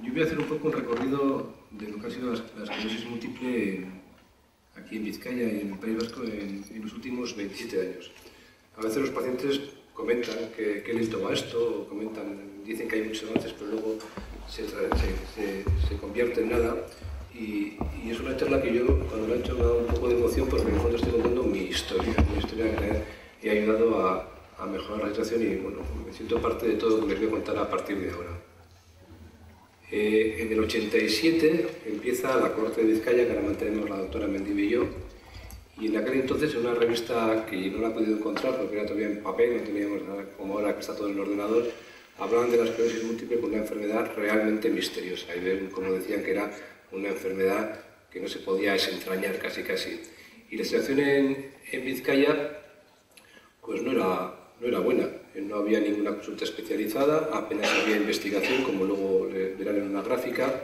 Yo voy a hacer un poco un recorrido de lo que ha sido la esclerosis múltiple aquí en Vizcaya y en el País Vasco en los últimos 27 años. A veces los pacientes comentan que lento va esto, o dicen que hay muchos avances, pero luego se convierte en nada. Y es una charla que yo, cuando la he hecho, me ha dado un poco de emoción porque en el fondo estoy contando mi historia que ha ayudado a mejorar la situación y bueno, me siento parte de todo lo que les voy a contar a partir de ahora. En el 87 empieza la cohorte de Vizcaya, que ahora mantenemos la doctora Mendive y yo, y en aquel entonces en una revista que no la he podido encontrar porque era todavía en papel, no teníamos nada como ahora que está todo en el ordenador, hablaban de la esclerosis múltiple como una enfermedad realmente misteriosa y ven, como decían, que era una enfermedad que no se podía desentrañar casi. Y la situación en Vizcaya pues no era buena. No había ninguna consulta especializada, apenas había investigación, como luego verán en una gráfica.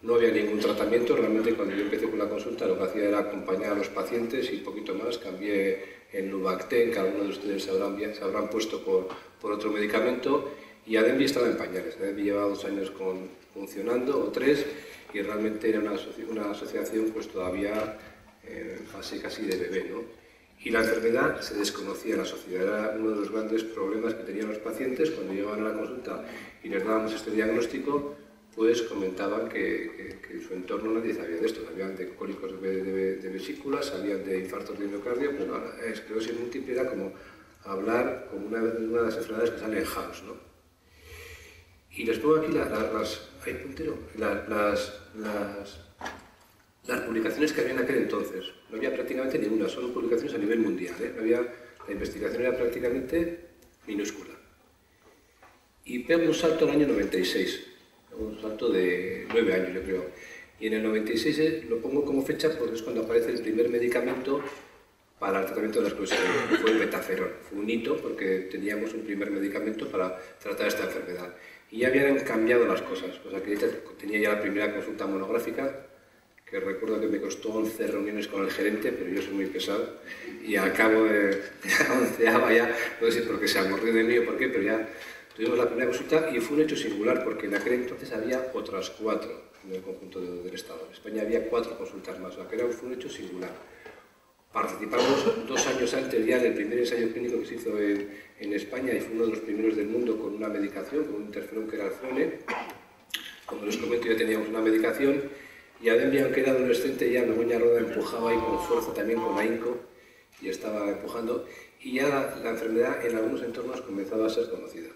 No había ningún tratamiento. Realmente cuando yo empecé con la consulta lo que hacía era acompañar a los pacientes y poquito más. Cambié en Lubacten, que algunos de ustedes se habrán puesto por otro medicamento. Y Adembi estaba en pañales. Adembi llevaba 2 años funcionando, o 3, y realmente era una asociación pues todavía en fase casi de bebé, ¿no? Y la enfermedad se desconocía en la sociedad. Era uno de los grandes problemas que tenían los pacientes cuando llegaban a la consulta y les dábamos este diagnóstico, pues comentaban que en su entorno nadie sabía de esto. Sabían de cólicos de vesícula, sabían de infartos de miocardio, pero la esclerosis múltiple era como hablar como una de las enfermedades que sale en House, ¿no? Y les pongo aquí ¿hay puntero? Las publicaciones que había en aquel entonces. No había prácticamente ninguna, solo publicaciones a nivel mundial, ¿eh? La investigación era prácticamente minúscula. Y pego un salto al año 96, un salto de 9 años, yo creo. Y en el 96 lo pongo como fecha porque es cuando aparece el primer medicamento para el tratamiento de la esclerosis. Fue el betaferón. Fue un hito porque teníamos un primer medicamento para tratar esta enfermedad. Y ya habían cambiado las cosas. O sea, que tenía ya la primera consulta monográfica, que recuerdo que me costó 11 reuniones con el gerente, pero yo soy muy pesado, y al cabo de la 11ª ya, no sé si porque se aburrió de mí o por qué, pero ya tuvimos la primera consulta y fue un hecho singular, porque en aquel entonces había otras 4 en el conjunto del Estado. En España había 4 consultas más, o sea, que fue un hecho singular. Participamos 2 años antes ya del primer ensayo clínico que se hizo en España y fue uno de los primeros del mundo con una medicación, con un interferón que era el Frone. Como les comento, ya teníamos una medicación. Y Adembi, aunque era adolescente, ya Begoña Roda empujaba ahí con fuerza, también con ahínco, y estaba empujando, y ya la enfermedad en algunos entornos comenzaba a ser conocida.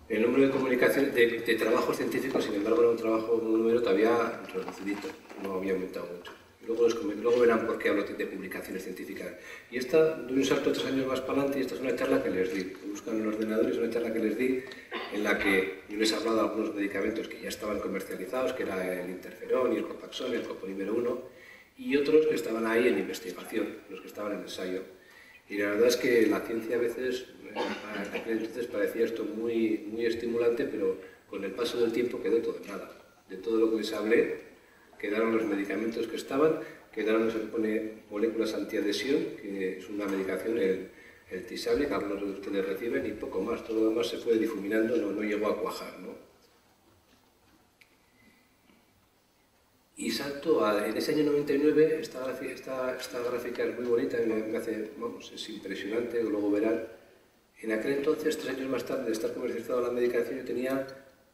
El número de comunicación, de trabajos científicos, sin embargo, era un número todavía reducidito, no había aumentado mucho. Y luego verán por qué hablo de publicaciones científicas. Y esta, doy un salto 3 años más para adelante, y esta es una charla que les di. Buscan en el ordenador, es una charla que les di en la que yo les he hablado de algunos medicamentos que ya estaban comercializados, que era el interferón y el copaxón, el coponímero 1, y otros que estaban ahí en investigación, los que estaban en ensayo. Y la verdad es que la ciencia a veces, en aquel entonces parecía esto muy estimulante, pero con el paso del tiempo quedó todo en nada. De todo lo que les hablé, quedaron los medicamentos que estaban, quedaron, se pone moléculas antiadhesión, que es una medicación, el Tisable, que algunos de ustedes reciben, y poco más. Todo lo demás se fue difuminando, no llegó a cuajar, ¿no? Y salto en ese año 99, esta gráfica es muy bonita, me hace, vamos, es impresionante, luego verán. En aquel entonces, 3 años más tarde de estar comercializada la medicación, yo tenía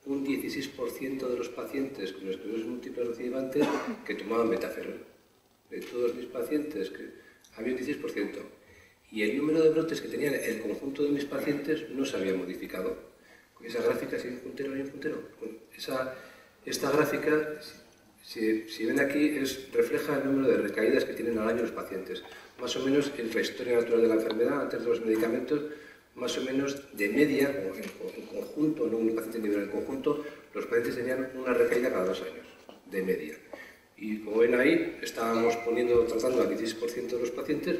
un 16% de los pacientes con esclerosis múltiple recidivante que tomaban betaferón. De todos mis pacientes, había un 16%. Y el número de brotes que tenían el conjunto de mis pacientes no se había modificado. Esa gráfica, si hay un puntero, hay un puntero. Esta gráfica, si ven aquí, refleja el número de recaídas que tienen al año los pacientes. Más o menos en la historia natural de la enfermedad, antes de los medicamentos, más o menos de media, en conjunto, no un paciente individual, en conjunto, los pacientes tenían una recaída cada 2 años, de media. Y como ven ahí, estábamos tratando al 16% de los pacientes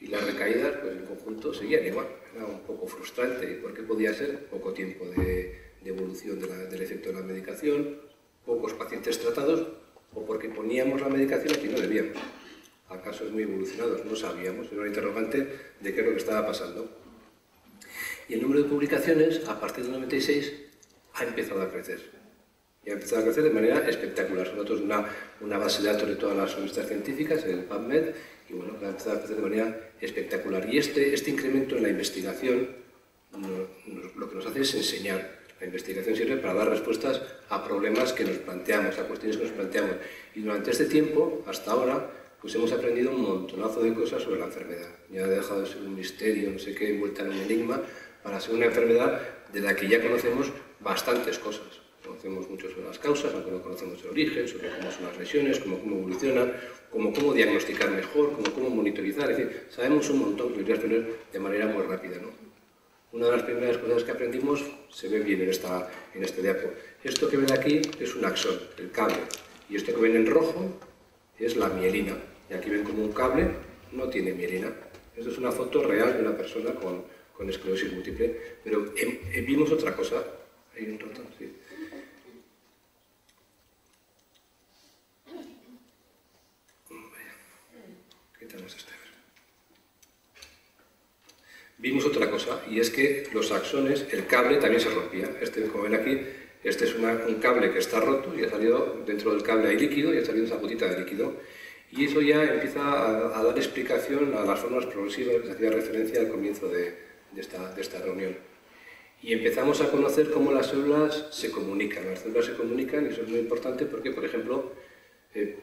y las recaídas, pues en conjunto, seguían igual. Era un poco frustrante. ¿Y por qué podía ser? Poco tiempo de evolución del efecto de la medicación, pocos pacientes tratados, o porque poníamos la medicación aquí no debíamos. A casos muy evolucionados, no sabíamos, era un interrogante de qué es lo que estaba pasando. Y el número de publicaciones, a partir del 96, ha empezado a crecer. Y ha empezado a crecer de manera espectacular. Nosotros una base de datos de todas las revistas científicas, el PubMed, y bueno, ha empezado a crecer de manera espectacular. Y este incremento en la investigación lo que nos hace es enseñar. La investigación sirve para dar respuestas a problemas que nos planteamos, a cuestiones que nos planteamos. Y durante este tiempo, hasta ahora, pues hemos aprendido un montonazo de cosas sobre la enfermedad. Ya ha dejado de ser un misterio, no sé qué, envuelta en un enigma, para ser una enfermedad de la que ya conocemos bastantes cosas. Conocemos mucho sobre las causas, aunque no conocemos el origen, sobre cómo son las lesiones, cómo evolucionan, cómo diagnosticar mejor, cómo monitorizar. Es decir, sabemos un montón que podrías tener de manera muy rápida, ¿no? Una de las primeras cosas que aprendimos se ve bien en este diapo. Esto que ven aquí es un axón, el cable. Y esto que ven en rojo es la mielina. Y aquí ven como un cable no tiene mielina. Esto es una foto real de una persona con esclerosis múltiple. Pero vimos otra cosa. Hay un ratón, sí. Quitamos este. Vimos otra cosa, y es que los axones, el cable también se rompía. Como ven aquí, este es un cable que está roto y ha salido, dentro del cable hay líquido y ha salido esa gotita de líquido. Y eso ya empieza a dar explicación a las formas progresivas que se hacía referencia al comienzo de esta reunión. Y empezamos a conocer cómo las células se comunican. Las células se comunican y eso es muy importante porque, por ejemplo,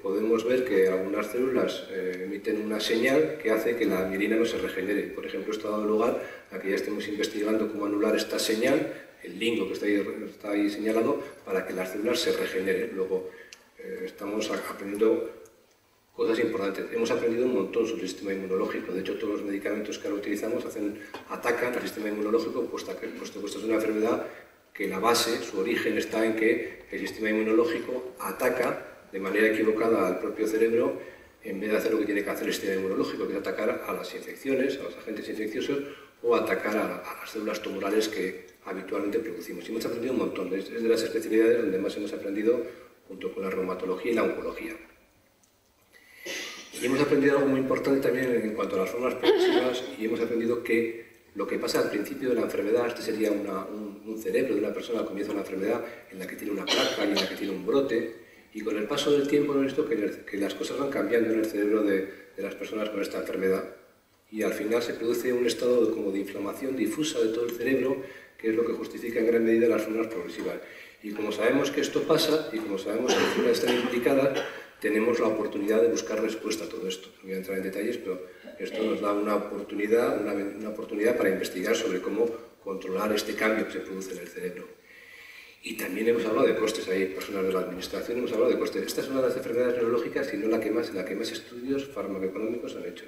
podemos ver que algunas células emiten una señal que hace que la mielina no se regenere. Por ejemplo, esto ha dado lugar a que ya estemos investigando cómo anular esta señal, el lingo que está ahí señalado, para que las células se regeneren. Luego estamos aprendiendo cosas importantes. Hemos aprendido un montón sobre el sistema inmunológico. De hecho, todos los medicamentos que ahora utilizamos atacan al sistema inmunológico, puesto que esto es una enfermedad que la base, su origen está en que el sistema inmunológico ataca de manera equivocada al propio cerebro, en vez de hacer lo que tiene que hacer el sistema inmunológico, que es atacar a las infecciones, a los agentes infecciosos, o atacar a las células tumorales que habitualmente producimos. Y hemos aprendido un montón, es de las especialidades donde más hemos aprendido, junto con la reumatología y la oncología. Y hemos aprendido algo muy importante también en cuanto a las formas progresivas, y hemos aprendido que lo que pasa al principio de la enfermedad, este sería un cerebro de una persona al comienzo de la enfermedad, en la que tiene una placa y en la que tiene un brote. Y con el paso del tiempo hemos visto que las cosas van cambiando en el cerebro de las personas con esta enfermedad. Y al final se produce un estado como de inflamación difusa de todo el cerebro, que es lo que justifica en gran medida las formas progresivas. Y como sabemos que esto pasa, y como sabemos que las células están implicadas, tenemos la oportunidad de buscar respuesta a todo esto. No voy a entrar en detalles, pero esto nos da una oportunidad para investigar sobre cómo controlar este cambio que se produce en el cerebro. Y también hemos hablado de costes, hay personas de la administración, hemos hablado de costes. Esta es una de las enfermedades neurológicas y no la que más estudios farmacoeconómicos han hecho.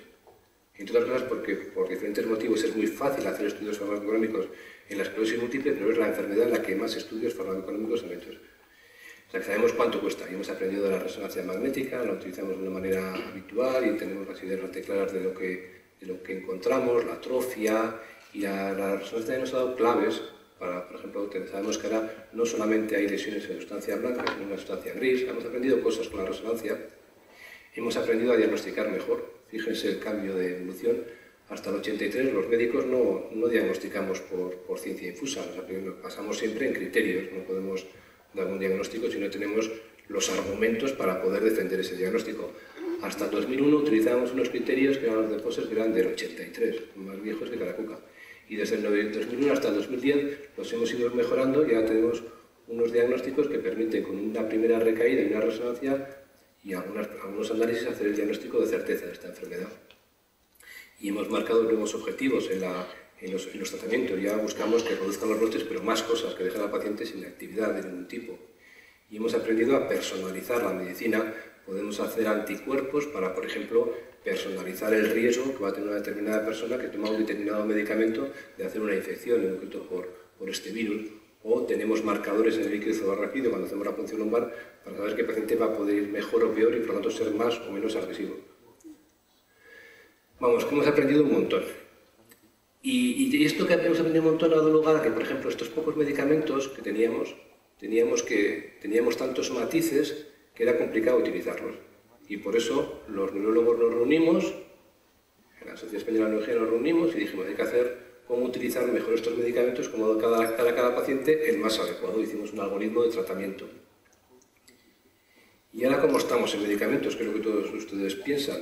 Entre otras cosas porque por diferentes motivos es muy fácil hacer estudios farmacoeconómicos en la esclerosis múltiple, pero es la enfermedad en la que más estudios farmacoeconómicos han hecho. O sea, que sabemos cuánto cuesta y hemos aprendido de la resonancia magnética, la utilizamos de una manera habitual y tenemos las ideas bastante claras de lo que encontramos, la atrofia, y la resonancia nos ha dado claves. Por ejemplo, sabemos que ahora no solamente hay lesiones en sustancia blanca, sino en una sustancia gris. Hemos aprendido cosas con la resonancia. Hemos aprendido a diagnosticar mejor. Fíjense el cambio de evolución. Hasta el 83 los médicos no diagnosticamos por ciencia infusa. Nos basamos siempre en criterios. No podemos dar un diagnóstico si no tenemos los argumentos para poder defender ese diagnóstico. Hasta el 2001 utilizábamos unos criterios que eran los de Poser, que eran del 83, más viejos que Caracuca. Y desde el 2001 hasta el 2010 los hemos ido mejorando y ahora tenemos unos diagnósticos que permiten con una primera recaída y una resonancia y algunos análisis hacer el diagnóstico de certeza de esta enfermedad. Y hemos marcado nuevos objetivos en los tratamientos. Ya buscamos que reduzcan los brotes, pero más cosas, que dejen al paciente sin actividad de ningún tipo. Y hemos aprendido a personalizar la medicina. Podemos hacer anticuerpos para, por ejemplo, personalizar el riesgo que va a tener una determinada persona que toma un determinado medicamento de hacer una infección, en concreto por este virus. O tenemos marcadores en el líquido cerebral-rápido cuando hacemos la punción lumbar para saber qué paciente va a poder ir mejor o peor y por lo tanto ser más o menos agresivo. Vamos, que hemos aprendido un montón. Y esto que hemos aprendido un montón ha dado lugar a que, por ejemplo, estos pocos medicamentos que teníamos tantos matices que era complicado utilizarlos. Y por eso los neurólogos nos reunimos, en la Sociedad Española de Neurología nos reunimos y dijimos hay que hacer cómo utilizar mejor estos medicamentos, cómo cada paciente el más adecuado. Hicimos un algoritmo de tratamiento. Y ahora, ¿cómo estamos en medicamentos? Que es lo que todos ustedes piensan.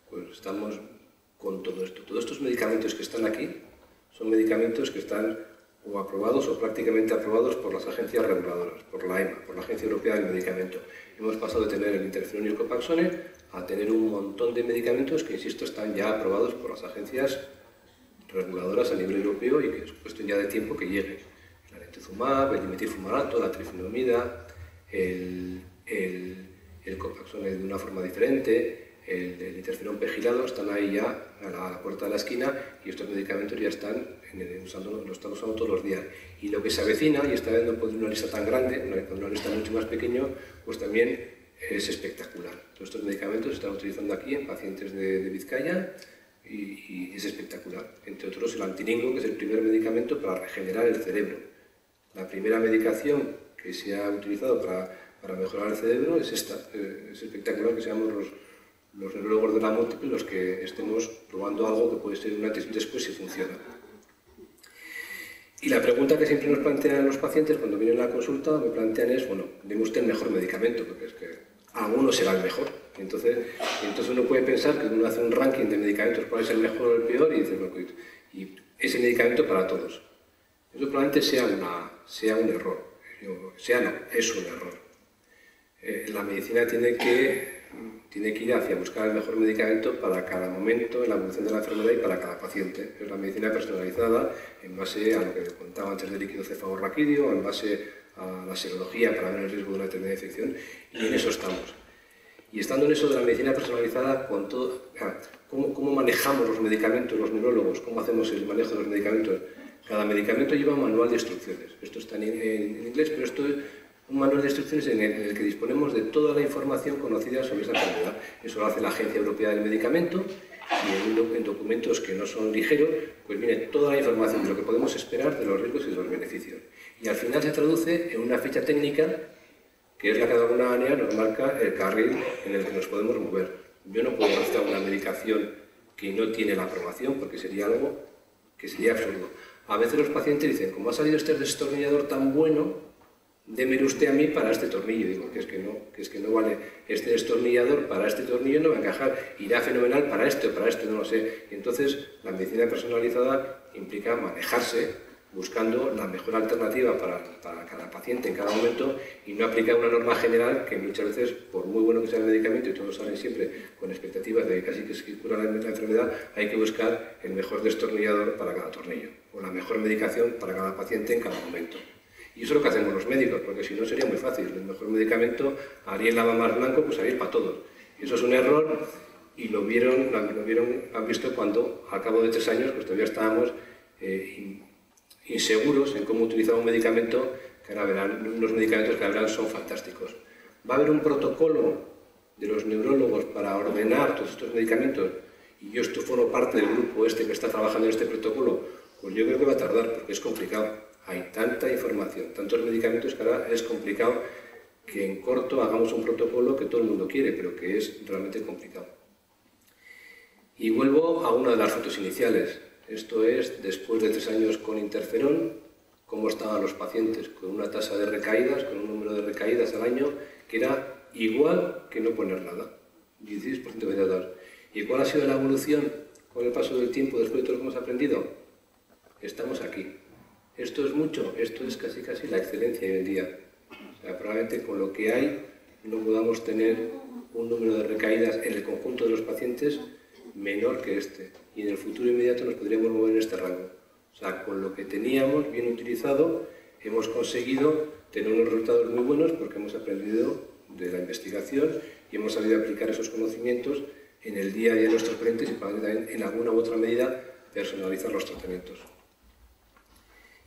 Pues estamos con todo esto. Todos estos medicamentos que están aquí son medicamentos que están o aprobados o prácticamente aprobados por las agencias reguladoras, por la EMA, por la Agencia Europea del Medicamento. Hemos pasado de tener el interferón y el copaxone a tener un montón de medicamentos que, insisto, están ya aprobados por las agencias reguladoras a nivel europeo y que es cuestión ya de tiempo que lleguen. El aletuzumab, el dimetilfumarato, la triflunomida, el copaxone de una forma diferente, el interferón pegilado, están ahí ya a la puerta de la esquina y estos medicamentos ya están lo están usando todos los días. Y lo que se avecina, y esta vez no puede una lista tan grande, una lista mucho más pequeña, pues también es espectacular. Todos estos medicamentos se están utilizando aquí en pacientes de Vizcaya y es espectacular. Entre otros el antilingo, que es el primer medicamento para regenerar el cerebro. La primera medicación que se ha utilizado para mejorar el cerebro es esta. Es espectacular que seamos los neurólogos de la múltiple los que estemos probando algo que puede ser un antes y un después si funciona. Y la pregunta que siempre nos plantean los pacientes cuando vienen a la consulta, me plantean es, bueno, deme usted el mejor medicamento, porque es que a uno será el mejor. Entonces uno puede pensar que uno hace un ranking de medicamentos, cuál es el mejor o el peor, y dice, bueno, y ese medicamento para todos. Eso probablemente sea un error. Es un error. La medicina tiene que ir hacia buscar el mejor medicamento para cada momento en la evolución de la enfermedad y para cada paciente. Es la medicina personalizada en base a lo que contaba antes del líquido cefalorraquídeo, en base a la serología para ver el riesgo de una determinada infección, y en eso estamos. Y estando en eso de la medicina personalizada, con todo, ¿cómo manejamos los medicamentos, los neurólogos? ¿Cómo hacemos el manejo de los medicamentos? Cada medicamento lleva un manual de instrucciones. Esto está en inglés, pero esto es un manual de instrucciones en el que disponemos de toda la información conocida sobre esta enfermedad. Eso lo hace la Agencia Europea del Medicamento y en documentos que no son ligeros, pues viene toda la información de lo que podemos esperar de los riesgos y de los beneficios. Y al final se traduce en una ficha técnica que es la que de alguna manera nos marca el carril en el que nos podemos mover. Yo no puedo recetar una medicación que no tiene la aprobación porque sería algo que sería absurdo. A veces los pacientes dicen, como ha salido este destornillador tan bueno, démelo usted a mí para este tornillo. Digo, que es que no vale, este destornillador para este tornillo no va a encajar, irá fenomenal para este o para este, no lo sé. Y entonces la medicina personalizada implica manejarse buscando la mejor alternativa para cada paciente en cada momento y no aplicar una norma general que muchas veces, por muy bueno que sea el medicamento, y todos salen siempre con expectativas de que casi que se cura la enfermedad, hay que buscar el mejor destornillador para cada tornillo o la mejor medicación para cada paciente en cada momento. Y eso es lo que hacemos los médicos, porque si no sería muy fácil. El mejor medicamento haría el lava más blanco, pues haría para todos. Eso es un error y lo han visto cuando, al cabo de 3 años, pues todavía estábamos inseguros en cómo utilizar un medicamento, que ahora verán, unos medicamentos que ahora verán son fantásticos. Va a haber un protocolo de los neurólogos para ordenar todos estos medicamentos, y yo formo parte del grupo que está trabajando en este protocolo. Pues yo creo que va a tardar, porque es complicado. Hay tanta información, tantos medicamentos que ahora es complicado que en corto hagamos un protocolo que todo el mundo quiere, pero que es realmente complicado. Y vuelvo a una de las fotos iniciales. Esto es, después de 3 años con interferón, cómo estaban los pacientes con una tasa de recaídas, con un número de recaídas al año, que era igual que no poner nada, 16% de datos. ¿Y cuál ha sido la evolución con el paso del tiempo después de todo lo que hemos aprendido? Estamos aquí. Esto es mucho, esto es casi la excelencia hoy en día. O sea, probablemente con lo que hay no podamos tener un número de recaídas en el conjunto de los pacientes menor que este. Y en el futuro inmediato nos podríamos mover en este rango. O sea, con lo que teníamos bien utilizado, hemos conseguido tener unos resultados muy buenos porque hemos aprendido de la investigación y hemos sabido aplicar esos conocimientos en el día a día de nuestros pacientes y para también, en alguna u otra medida, personalizar los tratamientos.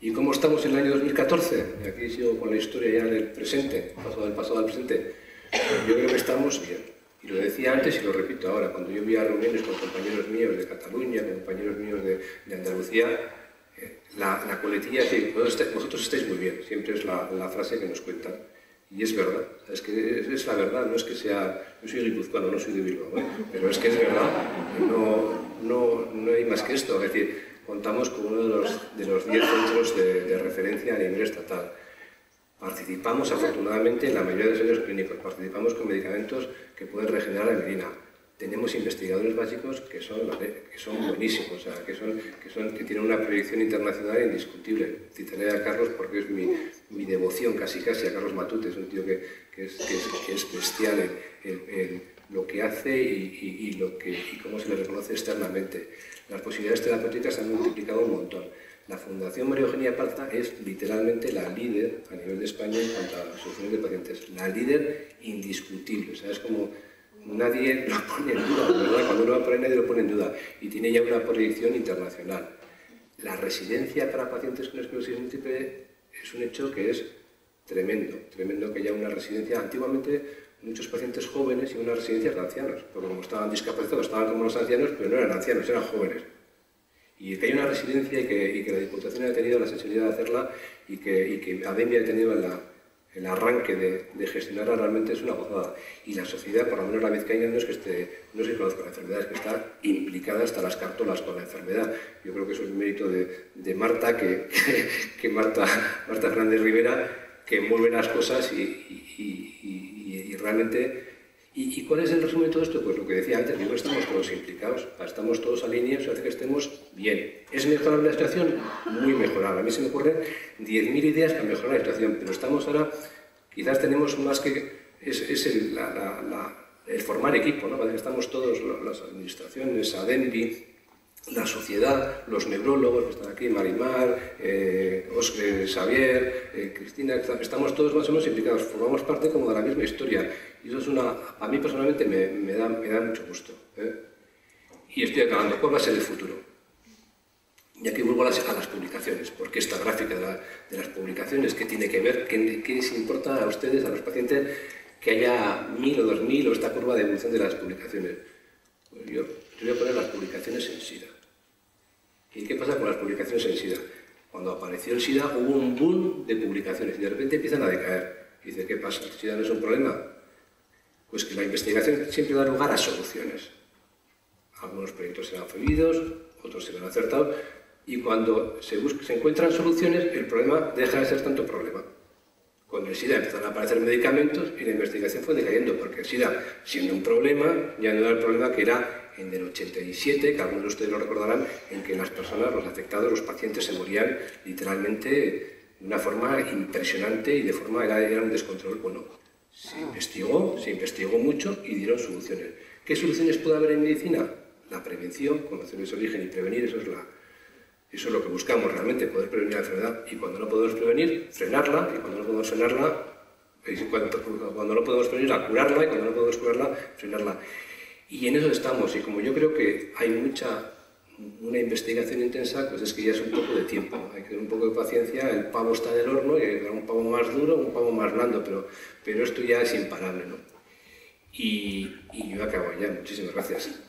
¿Y cómo estamos en el año 2014? Y aquí sigo con la historia ya del presente, del pasado al presente. Yo creo que estamos bien. Y lo decía antes y lo repito ahora, cuando yo voy a reuniones con compañeros míos de Cataluña, con compañeros míos de Andalucía, la coletilla es decir, vosotros estáis muy bien, siempre es la frase que nos cuentan. Y es verdad, es que es la verdad, no es que sea... Yo soy guipuzcoano, no soy de Bilbao, pero es que es verdad, no hay más que esto. Es decir, contamos con uno de los 10 centros de referencia a nivel estatal. Participamos, afortunadamente, en la mayoría de los ensayos clínicos. Participamos con medicamentos que pueden regenerar la mirina. Tenemos investigadores básicos que son buenísimos, o sea, que tienen una proyección internacional indiscutible. Citaré a Carlos porque es mi devoción casi a Carlos Matute, es un tío que es bestial en lo que hace y cómo se le reconoce externamente. Las posibilidades terapéuticas se han multiplicado un montón. La Fundación María Eugenia Parza es literalmente la líder a nivel de España en cuanto a soluciones de pacientes. La líder indiscutible, o sea, es como nadie lo pone en duda, ¿verdad? Cuando uno va por ahí nadie lo pone en duda y tiene ya una proyección internacional. La residencia para pacientes con esclerosis múltiple es un hecho que es tremendo que haya una residencia. Antiguamente muchos pacientes jóvenes y unas residencias de ancianos, porque como estaban discapacitados, estaban como los ancianos, pero no eran ancianos, eran jóvenes. Y que hay una residencia y que la Diputación haya tenido la sensibilidad de hacerla y que ADEMI haya tenido el arranque de gestionarla realmente es una gozada. Y la sociedad, por lo menos la vizcaína, no es que conozca la enfermedad, es que está implicada hasta las cártolas con la enfermedad. Yo creo que eso es un mérito de Marta, que Marta Fernández Rivera, que mueve las cosas y realmente... ¿Y cuál es el resumen de todo esto? Pues lo que decía antes, digo que estamos todos implicados, estamos todos alineados, hace que estemos bien. ¿Es mejorable la situación? Muy mejorable. A mí se me ocurren 10.000 ideas para mejorar la situación, pero estamos ahora, quizás tenemos más que... Es el formar equipo, ¿no? Parece que estamos todos, las administraciones, ADEMBI, la sociedad, los neurólogos que están aquí, Marimar, Xavier, Cristina, estamos todos más o menos implicados, formamos parte como de la misma historia. Y eso a mí personalmente me da mucho gusto. Y estoy acabando. ¿Cuál va a ser el futuro? Y aquí vuelvo a las publicaciones, porque esta gráfica de las publicaciones, ¿qué tiene que ver? ¿Qué les importa a ustedes, a los pacientes, que haya 1000 o 2000 o esta curva de evolución de las publicaciones? Pues yo voy a poner las publicaciones en SIDA. ¿Y qué pasa con las publicaciones en SIDA? Cuando apareció el SIDA hubo un boom de publicaciones y de repente empiezan a decaer. Y dice, ¿qué pasa? ¿El SIDA no es un problema? Pues que la investigación siempre da lugar a soluciones. Algunos proyectos serán fallidos, otros serán acertados, y cuando se encuentran soluciones, el problema deja de ser tanto problema. Con el SIDA empezaron a aparecer medicamentos y la investigación fue decayendo, porque el SIDA, siendo un problema, ya no era el problema que era en el 87, que algunos de ustedes lo recordarán, en que las personas, los afectados, los pacientes se morían literalmente de una forma impresionante y era un descontrol. Bueno, se investigó mucho y dieron soluciones. ¿Qué soluciones puede haber en medicina? La prevención, conocer ese origen y prevenir, eso es lo que buscamos realmente, poder prevenir la enfermedad. Y cuando no podemos prevenir, frenarla, y cuando no podemos frenarla, cuando no podemos prevenirla, curarla, y cuando no podemos curarla, frenarla. Y en eso estamos, y como yo creo que hay una investigación intensa, pues es que ya es un poco de tiempo, hay que tener un poco de paciencia, el pavo está en el horno, y hay que dar un pavo más duro, un pavo más blando, pero esto ya es imparable, ¿no? Y yo acabo ya, muchísimas gracias.